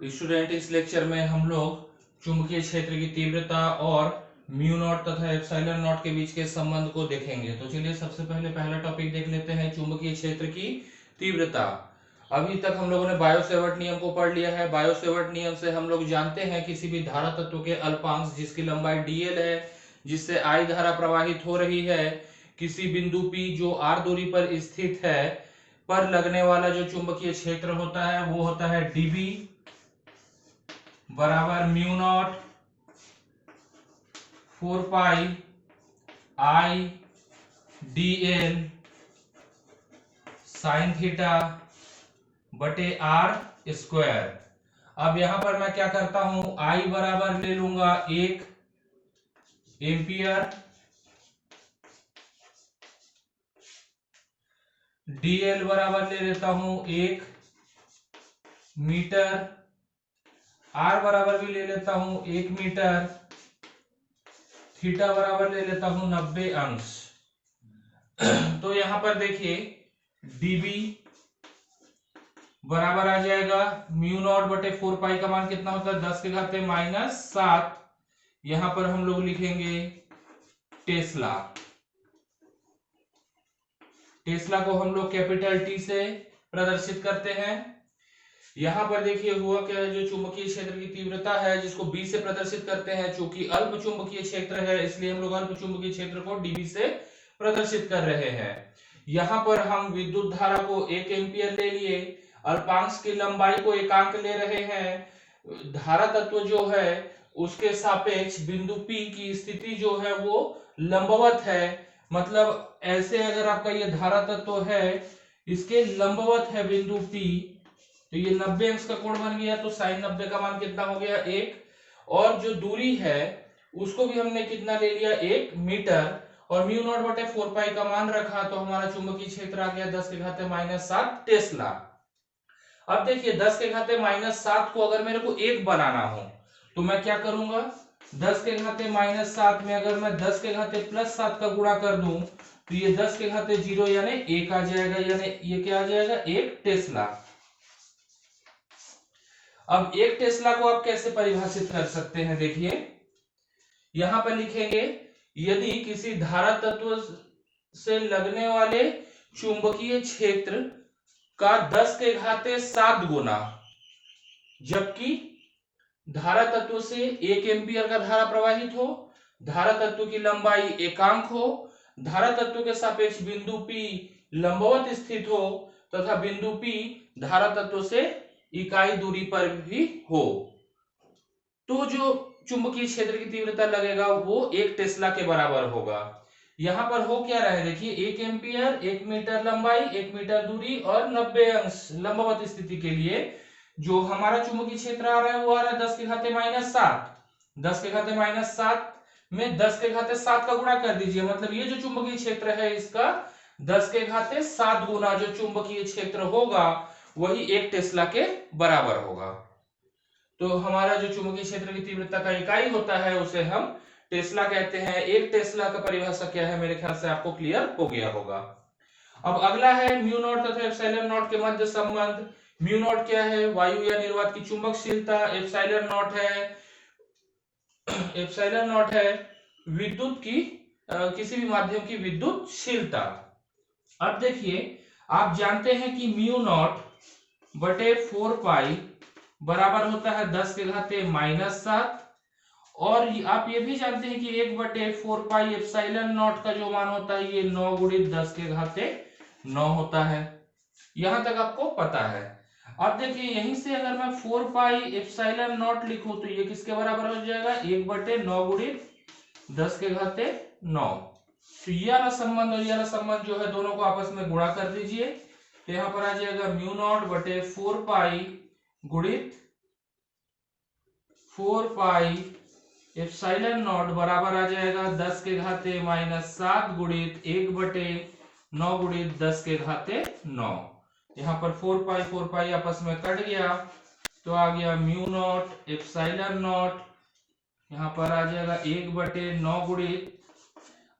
Student, इस lecture में हम लोग चुंबकीय क्षेत्र की तीव्रता और म्यू नॉट तथा एप्सिलॉन नॉट के बीच के संबंध को देखेंगे। तो चलिए सबसे पहले पहला टॉपिक देख लेते हैं, चुंबकीय क्षेत्र की तीव्रता। अभी तक हम लोगों ने बायो-सेवर्ट नियम को पढ़ लिया है। बायो-सेवर्ट नियम से हम लोग जानते हैं किसी भी धारा तत्व के अल्पांश जिसकी लंबाई dl है, जिससे I धारा प्रवाहित हो रही है, किसी बिंदु P जो r दूरी पर स्थित है पर लगने वाला जो चुंबकीय क्षेत्र होता है वो होता है dB बराबर mu naught 4 pi I dl sine theta बटे r स्क्वायर। अब यहां पर मैं क्या करता हूं, I बराबर ले लूंगा 1 एम्पियर, dl बराबर ले लेता हूं 1 मीटर, r बराबर भी ले लेता हूं 1 मीटर, थीटा बराबर ले लेता हूं 90 अंश। तो यहां पर देखिए dB बराबर आ जाएगा म्यू नॉट बटे 4 पाई का मान कितना होता है 10 के घाते -7। यहां पर हम लोग लिखेंगे टेस्ला। टेस्ला को हम लोग कैपिटल T से प्रदर्शित करते हैं। यहां पर देखिए हुआ क्या है, जो चुंबकीय क्षेत्र की तीव्रता है जिसको B से प्रदर्शित करते हैं, चूंकि अल्प चुंबकीय क्षेत्र है इसलिए हम लोग अल्प चुंबकीय क्षेत्र को dB से प्रदर्शित कर रहे हैं। यहां पर हम विद्युत धारा को 1 एम्पियर ले लिए, अल्पांश की लंबाई को एकांक ले रहे हैं, धारा तत्व जो है उसके सापेक्ष बिंदु P की स्थिति जो है वो लंबवत है। मतलब ऐसे अगर आपका ये धारा तत्व है इसके लंबवत है बिंदु P, तो ये 90 अंश का कोण बन गया। तो साइन 90 का मान कितना हो गया 1, और जो दूरी है उसको भी हमने कितना ले लिया 1 मीटर, और म्यू नॉट बटे 4 पाई का मान रखा तो हमारा चुंबकीय क्षेत्र आ गया 10 के घाते -7 टेस्ला। अब देखिए 10 के घाते -7 को अगर मेरे को 1 बनाना हो तो मैं क्या करूंगा, 10 के घाते -7 में अगर मैं 10 के घाते +7 का गुणा कर दूं तो ये 10 के घाते 0 यानी 1 आ जाएगा, यानी ये क्या आ जाएगा 1 टेस्ला। अब 1 टेस्ला को आप कैसे परिभाषित कर सकते हैं, देखिए यहां पर लिखेंगे यदि किसी धारा तत्व से लगने वाले चुंबकीय क्षेत्र का 10 के घाते 7 गुना, जबकि धारा तत्व से 1 एम्पियर का धारा प्रवाहित हो, धारा तत्व की लंबाई एकांक हो, धारा तत्व के सापेक्ष बिंदु P लंबवत स्थित हो तथा बिंदु P धारा तत्व से इकाई दूरी पर भी हो, तो जो चुंबकीय क्षेत्र की तीव्रता लगेगा वो 1 टेस्ला के बराबर होगा। यहां पर हो क्या रहा है, देखिए 1 एम्पियर, 1 मीटर लंबाई, 1 मीटर दूरी और 90 अंश लंबवत स्थिति के लिए जो हमारा चुंबकीय क्षेत्र आ रहा है वो आ रहा है 10 के घाते -7। 10 के घाते -7 में 10 के घाते 7 का गुणा कर दीजिए, मतलब ये जो चुंबकीय क्षेत्र है इसका 10 के घाते 7 गुना जो चुंबकीय क्षेत्र होगा वही 1 टेस्ला के बराबर होगा। तो हमारा जो चुंबकीय क्षेत्र की तीव्रता का इकाई होता है उसे हम टेस्ला कहते हैं। 1 टेस्ला का परिभाषा क्या है, मेरे ख्याल से आपको क्लियर हो गया होगा। अब अगला है म्यू नॉट तथा एप्सिलॉन नॉट के मध्य संबंध। म्यू नॉट क्या है, वायु या निर्वात की चुंबकशीलता। एप्सिलॉन नॉट है विद्युत की किसी भी माध्यम की विद्युतशीलता। अब देखिए आप जानते हैं कि म्यू नॉट बटे 4 पाई बराबर होता है 10 के घाते -7, और आप ये भी जानते हैं कि 1 बटे 4 पाई एप्सिलॉन नॉट का जो मान होता है ये 9 गुणित 10 के घाते 9 होता है। यहां तक आपको पता है। अब देखिए यहीं से अगर मैं 4 पाई एप्सिलॉन नॉट लिखूं तो ये किसके बराबर हो जाएगा, 1 बटे 9 गुणित 10 के घाते 9। तो ये वाला संबंध और ये वाला संबंध जो है दोनों को आपस में गुणा कर दीजिए, तो यहां पर आ जाएगा म्यू नॉट बटे 4 पाई गुणित 4 पाई एप्सिलॉन नॉट बराबर आ जाएगा 10 के घाते -7 गुणित 1 बटे 9 गुणित 10 के घाते 9। यहाँ पर 4 पाई आपस में कट गया तो आ गया म्यू नॉट एप्सिलॉन नॉट, यहाँ पर आ जाएगा 1 बटे 9 गुणित,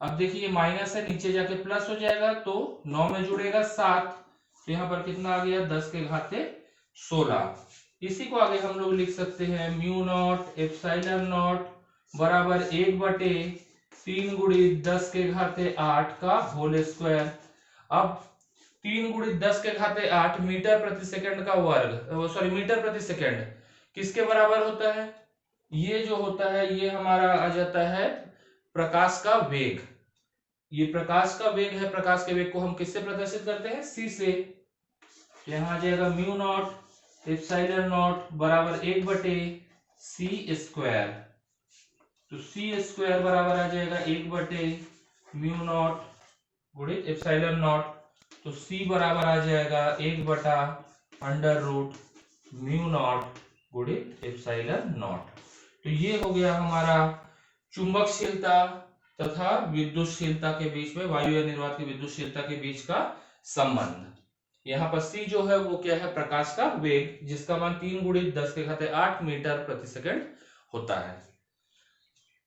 अब देखिए माइनस है नीचे जाके प्लस हो जाएगा तो 9 में जुड़ेगा 7, तो यहाँ पर कितना आ गया 10 के घाते 16। इसी को आगे हम लोग लिख सकते हैं म्यू नॉट एप्सिलॉन नॉट बराबर 1/3 गुणित 10 के घाते 8 का होल स्क्वायर। अब 3 गुणित 10 के घाते 8 मीटर प्रति सेकंड का वर्ग, सॉरी मीटर प्रति सेकंड किसके बराबर होता है? ये जो होता है ये हमारा आ जाता है प्रकाश का वेग। ये प्रकाश का वेग है। प्रकाश के वेग को हम किससे प्रदर्शित करते हैं? c से। यहां आ जाएगा म्यू नॉट एप्सिलॉन नॉट बराबर 1/c²। तो c² बराबर आ जाएगा 1/म्यू नॉट गुणित एप्सिलॉन नॉट। तो c बराबर आ जाएगा 1/√म्यू नॉट गुणित एप्सिलॉन नॉट। तो ये हो गया हमारा चुंबकशीलता तथा विद्युतशीलता के बीच में, वायु या निर्वात की विद्युतशीलता के बीच का संबंध। यहाँ पर c जो है वो क्या है? प्रकाश का वेग, जिसका मान 3 गुणित 10 के घाते 8 मीटर प्रति सेकंड होता है।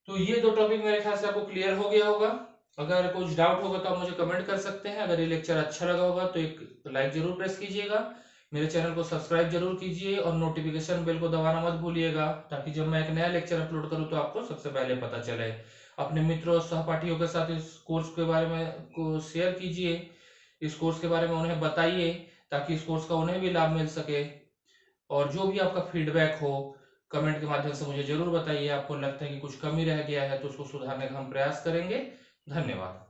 तो ये दो टॉपिक मेरे ख्याल से आपको क्लियर हो गया होगा। अगर कुछ डाउट होगा तो आप मुझे कमेंट कर सकते हैं। अगर ये लेक्चर अच्छा लगा होगा तो एक लाइक जरूर प्रेस कीजिएगा, मेरे चैनल को सब्सक्राइब जरूर कीजिए और नोटिफिकेशन बेल को दबाना मत भूलिएगा, ताकि जब मैं एक नया लेक्चर अपलोड करूं तो आपको सबसे पहले पता चले। अपने मित्रों और सहपाठियों के साथ इस कोर्स के बारे में को शेयर कीजिए, इस कोर्स के बारे में उन्हें बताइए, ताकि इस कोर्स का उन्हें भी लाभ मिल सके। और जो भी आपका फीडबैक हो कमेंट के माध्यम से मुझे जरूर बताइए। आपको लगता है कि कुछ कमी रह गया है तो उसको सुधारने का हम प्रयास करेंगे। धन्यवाद।